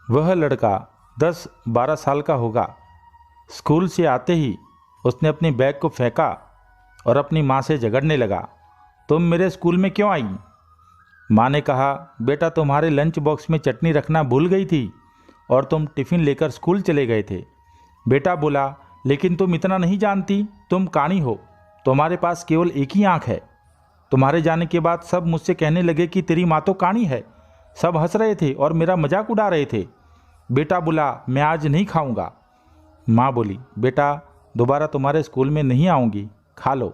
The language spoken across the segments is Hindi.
वह लड़का 10-12 साल का होगा। स्कूल से आते ही उसने अपनी बैग को फेंका और अपनी माँ से झगड़ने लगा, तुम मेरे स्कूल में क्यों आई? माँ ने कहा, बेटा तुम्हारे लंच बॉक्स में चटनी रखना भूल गई थी और तुम टिफ़िन लेकर स्कूल चले गए थे। बेटा बोला, लेकिन तुम इतना नहीं जानती, तुम काणी हो, तुम्हारे पास केवल एक ही आँख है। तुम्हारे जाने के बाद सब मुझसे कहने लगे कि तेरी माँ तो काणी है। सब हंस रहे थे और मेरा मजाक उड़ा रहे थे। बेटा बोला, मैं आज नहीं खाऊंगा। माँ बोली, बेटा दोबारा तुम्हारे स्कूल में नहीं आऊँगी, खा लो।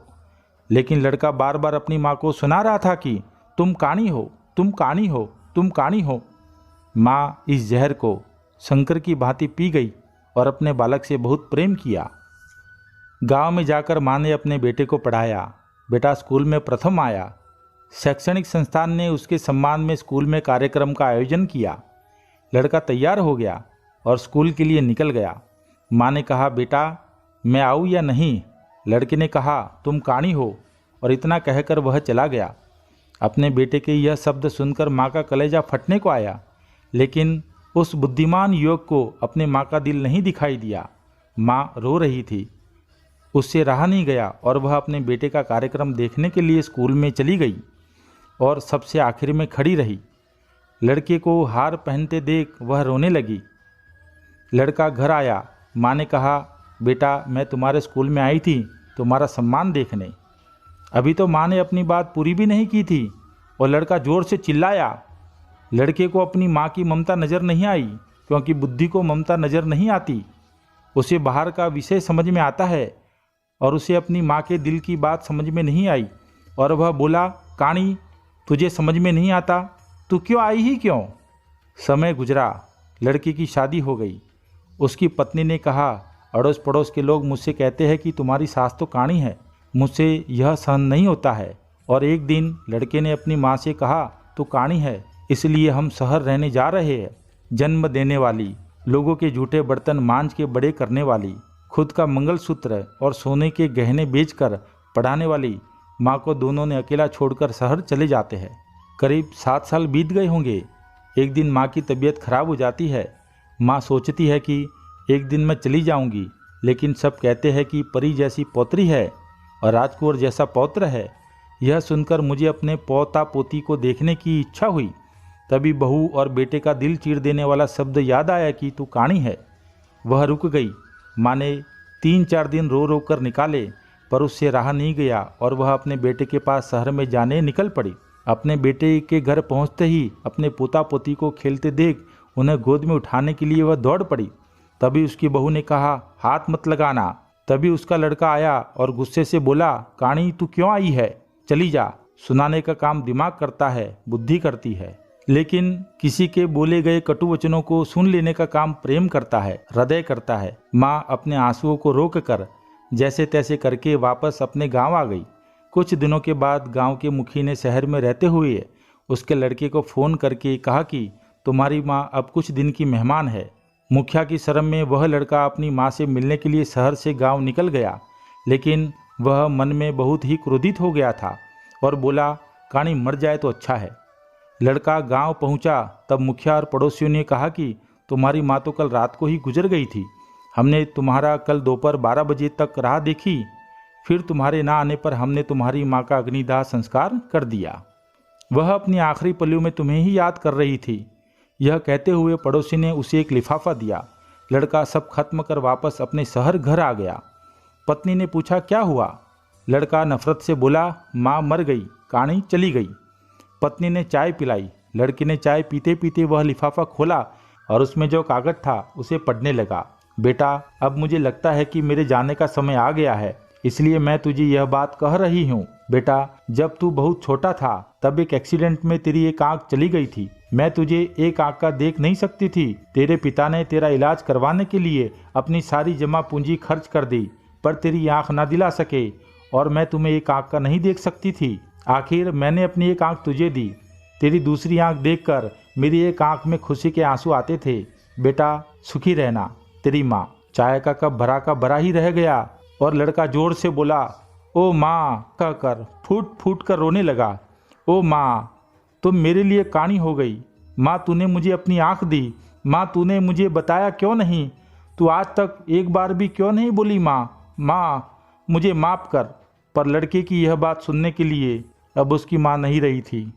लेकिन लड़का बार बार अपनी माँ को सुना रहा था कि तुम काणी हो, तुम काणी हो, तुम काणी हो। माँ इस जहर को शंकर की भांति पी गई और अपने बालक से बहुत प्रेम किया। गांव में जाकर माँ ने अपने बेटे को पढ़ाया। बेटा स्कूल में प्रथम आया। शैक्षणिक संस्थान ने उसके सम्मान में स्कूल में कार्यक्रम का आयोजन किया। लड़का तैयार हो गया और स्कूल के लिए निकल गया। माँ ने कहा, बेटा मैं आऊँ या नहीं? लड़के ने कहा, तुम काणी हो, और इतना कहकर वह चला गया। अपने बेटे के यह शब्द सुनकर माँ का कलेजा फटने को आया, लेकिन उस बुद्धिमान युवक को अपने माँ का दिल नहीं दिखाई दिया। माँ रो रही थी, उससे रहा नहीं गया और वह अपने बेटे का कार्यक्रम देखने के लिए स्कूल में चली गई और सबसे आखिर में खड़ी रही। लड़के को हार पहनते देख वह रोने लगी। लड़का घर आया। माँ ने कहा, बेटा मैं तुम्हारे स्कूल में आई थी तुम्हारा सम्मान देखने। अभी तो माँ ने अपनी बात पूरी भी नहीं की थी और लड़का जोर से चिल्लाया। लड़के को अपनी माँ की ममता नज़र नहीं आई, क्योंकि बुद्धि को ममता नज़र नहीं आती। उसे बाहर का विषय समझ में आता है और उसे अपनी माँ के दिल की बात समझ में नहीं आई और वह बोला, काणी तुझे समझ में नहीं आता, तू क्यों आई ही क्यों? समय गुजरा, लड़की की शादी हो गई। उसकी पत्नी ने कहा, अड़ोस पड़ोस के लोग मुझसे कहते हैं कि तुम्हारी सास तो काणी है, मुझसे यह सहन नहीं होता है। और एक दिन लड़के ने अपनी माँ से कहा, तू काणी है इसलिए हम शहर रहने जा रहे हैं। जन्म देने वाली, लोगों के झूठे बर्तन मांझ के बड़े करने वाली, खुद का मंगलसूत्र और सोने के गहने बेचकर पढ़ाने वाली माँ को दोनों ने अकेला छोड़कर शहर चले जाते हैं। करीब 7 साल बीत गए होंगे। एक दिन माँ की तबीयत खराब हो जाती है। माँ सोचती है कि एक दिन मैं चली जाऊंगी, लेकिन सब कहते हैं कि परी जैसी पौत्री है और राजकुंवर जैसा पौत्र है। यह सुनकर मुझे अपने पोता पोती को देखने की इच्छा हुई। तभी बहू और बेटे का दिल चीर देने वाला शब्द याद आया कि तू काणी है। वह रुक गई। माँ ने 3-4 दिन रो रो कर निकाले, पर उससे रहा नहीं गया और वह अपने बेटे के पास शहर में जाने निकल पड़ी। अपने बेटे के घर पहुंचते ही अपने पोता पोती को खेलते देख उन्हें गोद में उठाने के लिए वह दौड़ पड़ी। तभी उसकी बहू ने कहा, हाथ मत लगाना। तभी उसका लड़का आया और गुस्से से बोला, काणी तू क्यों आई है? चली जा। सुनाने का काम दिमाग करता है, बुद्धि करती है, लेकिन किसी के बोले गए कटु वचनों को सुन लेने का काम प्रेम करता है, हृदय करता है। माँ अपने आंसुओं को रोक कर जैसे तैसे करके वापस अपने गांव आ गई। कुछ दिनों के बाद गांव के मुखी ने शहर में रहते हुए उसके लड़के को फ़ोन करके कहा कि तुम्हारी माँ अब कुछ दिन की मेहमान है। मुखिया की शर्म में वह लड़का अपनी माँ से मिलने के लिए शहर से गांव निकल गया, लेकिन वह मन में बहुत ही क्रोधित हो गया था और बोला, काणी मर जाए तो अच्छा है। लड़का गांव पहुंचा तब मुखिया और पड़ोसियों ने कहा कि तुम्हारी माँ तो कल रात को ही गुजर गई थी। हमने तुम्हारा कल दोपहर 12 बजे तक राह देखी, फिर तुम्हारे ना आने पर हमने तुम्हारी माँ का अग्निदाह संस्कार कर दिया। वह अपनी आखिरी पलों में तुम्हें ही याद कर रही थी। यह कहते हुए पड़ोसी ने उसे एक लिफाफा दिया। लड़का सब खत्म कर वापस अपने शहर घर आ गया। पत्नी ने पूछा, क्या हुआ? लड़का नफरत से बोला, माँ मर गई, काणी चली गई। पत्नी ने चाय पिलाई। लड़के ने चाय पीते पीते वह लिफाफा खोला और उसमें जो कागज था उसे पढ़ने लगा। बेटा अब मुझे लगता है कि मेरे जाने का समय आ गया है, इसलिए मैं तुझे यह बात कह रही हूँ। बेटा जब तू बहुत छोटा था तब एक एक्सीडेंट में तेरी एक आंख चली गई थी। मैं तुझे एक आंख का देख नहीं सकती थी। तेरे पिता ने तेरा इलाज करवाने के लिए अपनी सारी जमा पूंजी खर्च कर दी, पर तेरी आंख ना दिला सके और मैं तुम्हें एक आंख का नहीं देख सकती थी। आखिर मैंने अपनी एक आंख तुझे दी। तेरी दूसरी आंख देखकर मेरी एक आंख में खुशी के आंसू आते थे। बेटा सुखी रहना, तेरी माँ। चाय का कप भरा का भरा ही रह गया और लड़का जोर से बोला, ओ माँ कहकर फूट फूट कर रोने लगा। ओ माँ तुम मेरे लिए काणी हो गई। माँ तूने मुझे अपनी आंख दी, माँ तूने मुझे बताया क्यों नहीं? तू आज तक एक बार भी क्यों नहीं बोली माँ? माँ मुझे माफ़ कर। पर लड़के की यह बात सुनने के लिए अब उसकी माँ नहीं रही थी।